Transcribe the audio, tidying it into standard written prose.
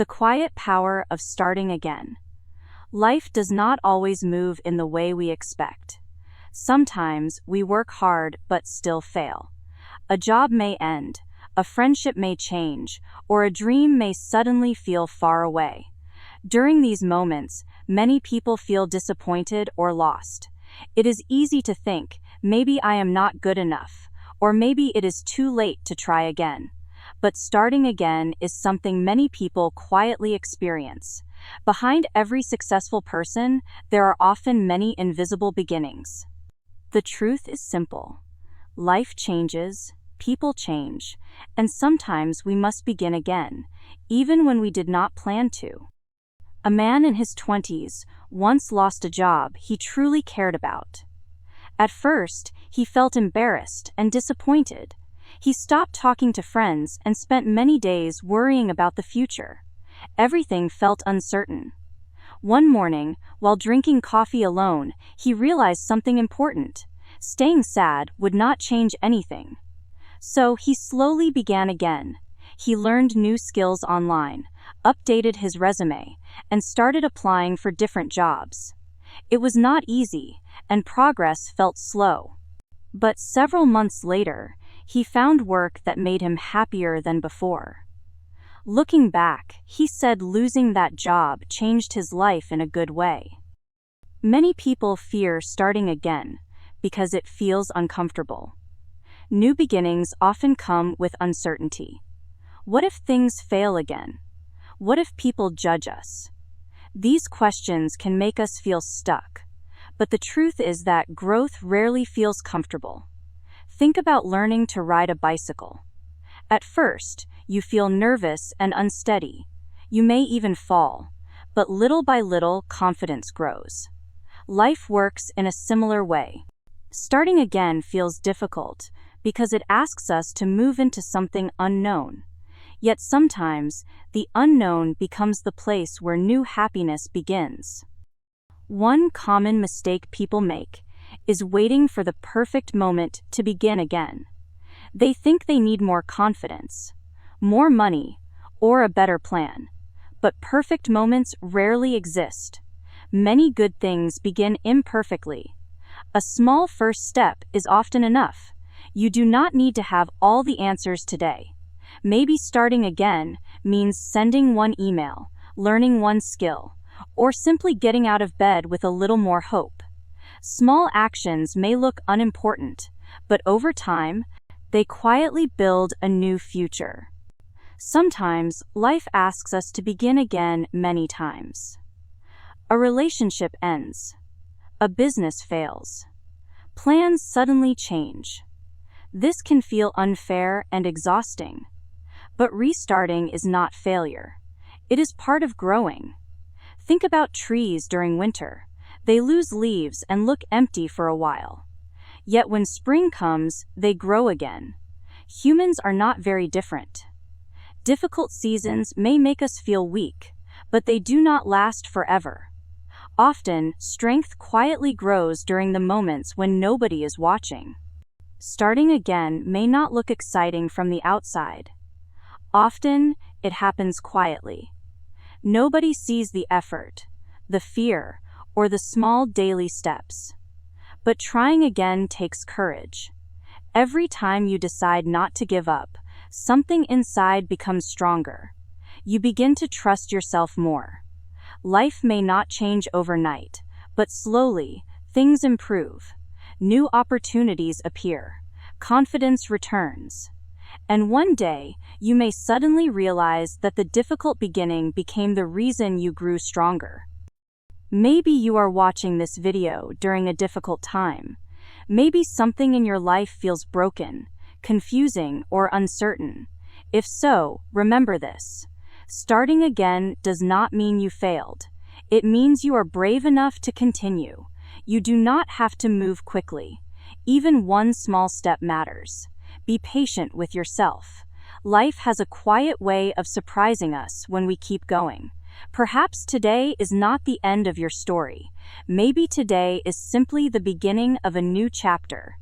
The quiet power of starting again. Life does not always move in the way we expect. Sometimes we work hard but still fail. A job may end, a friendship may change, or a dream may suddenly feel far away. During these moments, many people feel disappointed or lost. It is easy to think, maybe I am not good enough, or maybe it is too late to try again. But starting again is something many people quietly experience. Behind every successful person, there are often many invisible beginnings. The truth is simple. Life changes, people change, and sometimes we must begin again, even when we did not plan to. A man in his 20s once lost a job he truly cared about. At first, he felt embarrassed and disappointed. He stopped talking to friends and spent many days worrying about the future. Everything felt uncertain. One morning, while drinking coffee alone, he realized something important. Staying sad would not change anything. So he slowly began again. He learned new skills online, updated his resume, and started applying for different jobs. It was not easy, and progress felt slow. But several months later, he found work that made him happier than before. Looking back, he said losing that job changed his life in a good way. Many people fear starting again because it feels uncomfortable. New beginnings often come with uncertainty. What if things fail again? What if people judge us? These questions can make us feel stuck, but the truth is that growth rarely feels comfortable. Think about learning to ride a bicycle. At first, you feel nervous and unsteady. You may even fall, but little by little, confidence grows. Life works in a similar way. Starting again feels difficult because it asks us to move into something unknown. Yet sometimes, the unknown becomes the place where new happiness begins. One common mistake people make is waiting for the perfect moment to begin again. They think they need more confidence, more money, or a better plan. But perfect moments rarely exist. Many good things begin imperfectly. A small first step is often enough. You do not need to have all the answers today. Maybe starting again means sending one email, learning one skill, or simply getting out of bed with a little more hope. Small actions may look unimportant, but over time, they quietly build a new future. Sometimes, life asks us to begin again many times. A relationship ends. A business fails. Plans suddenly change. This can feel unfair and exhausting. But restarting is not failure. It is part of growing. Think about trees during winter. They lose leaves and look empty for a while. Yet when spring comes, they grow again. Humans are not very different. Difficult seasons may make us feel weak, but they do not last forever. Often, strength quietly grows during the moments when nobody is watching. Starting again may not look exciting from the outside. Often, it happens quietly. Nobody sees the effort, the fear, or the small daily steps. But trying again takes courage. Every time you decide not to give up, something inside becomes stronger. You begin to trust yourself more. Life may not change overnight, but slowly, things improve. New opportunities appear. Confidence returns. And one day, you may suddenly realize that the difficult beginning became the reason you grew stronger. Maybe you are watching this video during a difficult time. Maybe something in your life feels broken, confusing, or uncertain. If so, remember this. Starting again does not mean you failed. It means you are brave enough to continue. You do not have to move quickly. Even one small step matters. Be patient with yourself. Life has a quiet way of surprising us when we keep going. Perhaps today is not the end of your story. Maybe today is simply the beginning of a new chapter.